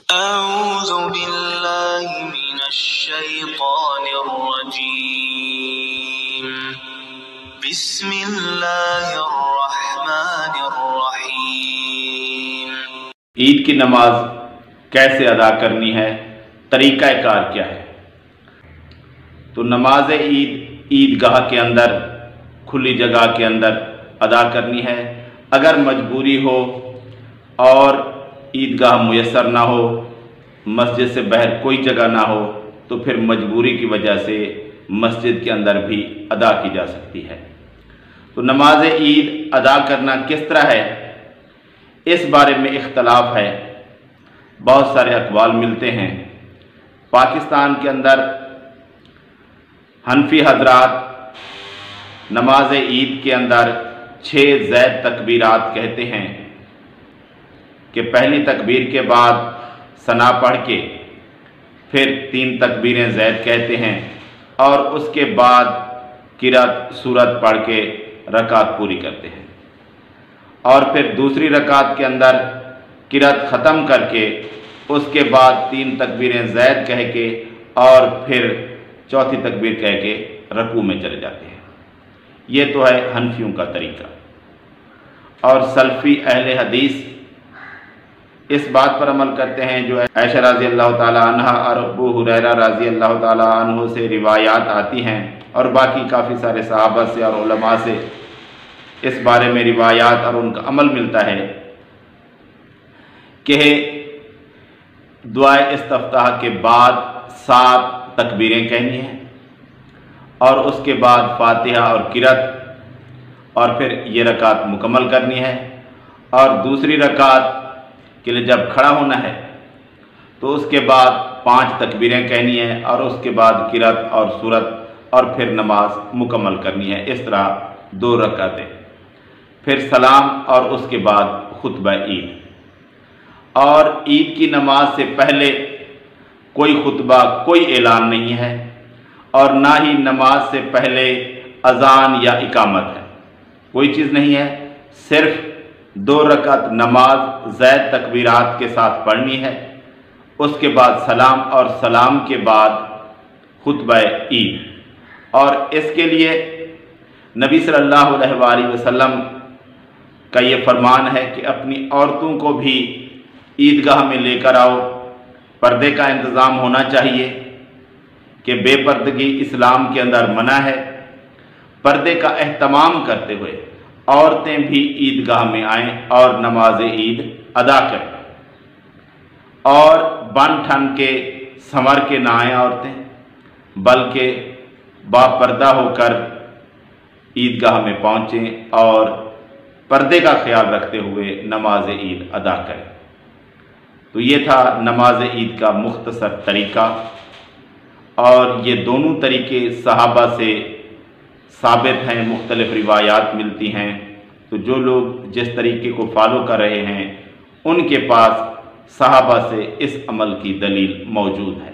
أعوذ بالله من الشيطان الرجيم بسم الله الرحمن الرحیم۔ عید کی نماز کیسے ادا کرنی ہے، طریقہ کار کیا ہے؟ تو نماز عید عیدگاہ کے اندر، کھلی جگہ کے اندر ادا کرنی ہے۔ اگر مجبوری ہو اور عیدگاہ میسر نہ ہو، مسجد سے باہر کوئی جگہ نہ ہو، تو پھر مجبوری کی وجہ سے مسجد کے اندر بھی ادا کی جا سکتی ہے۔ تو نماز عید ادا کرنا کس طرح ہے، اس بارے میں اختلاف ہے، بہت سارے اقوال ملتے ہیں۔ پاکستان کے اندر حنفی حضرات نماز عید کے اندر 6 زید تکبیرات کہتے ہیں کہ پہلی تکبیر کے بعد ثنا پڑھ کے پھر 3 تکبیریں زید کہتے ہیں اور اس کے بعد قرأت سورت پڑھ کے رکعت پوری کرتے ہیں، اور پھر دوسری رکعت کے اندر قرأت ختم کر کے اس کے بعد 3 تکبیریں زید کہہ کے اور پھر چوتھی تکبیر کہہ کے رکوع میں چلے جاتے ہیں۔ یہ تو ہے حنفیوں کا طریقہ۔ اور سلفی اہل حدیث اس بات پر عمل کرتے ہیں جو عائشہ رضی اللہ تعالی عنہ اور ابو ہریرہ رضی اللہ تعالی عنہ سے روایات آتی ہیں، اور باقی کافی سارے صحابہ سے اور علماء سے اس بارے میں روایات اور ان کا عمل ملتا ہے کہ دعائے استفتاح کے بعد 7 تکبیریں کہنی ہیں، اور اس کے بعد فاتحہ اور قرأت، اور پھر یہ رکعت مکمل کرنی ہے۔ اور دوسری رکعت کے لیے جب کھڑا ہونا ہے تو اس کے بعد 5 تکبیریں کہنی ہیں، اور اس کے بعد قرأت اور سورت، اور پھر نماز مکمل کرنی ہے۔ اس طرح 2 رکعتیں، پھر سلام، اور اس کے بعد خطبہ عید۔ اور عید کی نماز سے پہلے کوئی خطبہ، کوئی اعلان نہیں ہے، اور نہ ہی نماز سے پہلے اذان یا اقامت ہے، کوئی چیز نہیں ہے۔ صرف 2 رکعت نماز زید تکبیرات کے ساتھ پڑھنی ہے، اس کے بعد سلام، اور سلام کے بعد خطبہ عید۔ اور اس کے لیے نبی صلی اللہ علیہ وآلہ وسلم کا یہ فرمان ہے کہ اپنی عورتوں کو بھی عیدگاہ میں لے کر آؤ۔ پردے کا انتظام ہونا چاہیے کہ بے پردگی اسلام کے اندر منع ہے۔ پردے کا اہتمام کرتے ہوئے عورتیں بھی عیدگاہ میں آئیں اور نماز عید ادا کریں، اور بن ٹھن کے سنور کے نہ آئیں عورتیں، بلکہ با پردہ ہو کر عیدگاہ میں پہنچیں اور پردے کا خیال رکھتے ہوئے نماز عید ادا کریں۔ تو یہ تھا نماز عید کا مختصر طریقہ، اور یہ دونوں طریقے صحابہ سے ثابت ہیں، مختلف روایات ملتی ہیں۔ تو جو لوگ جس طریقے کو فالو کر رہے ہیں، ان کے پاس صحابہ سے اس عمل کی دلیل موجود ہے۔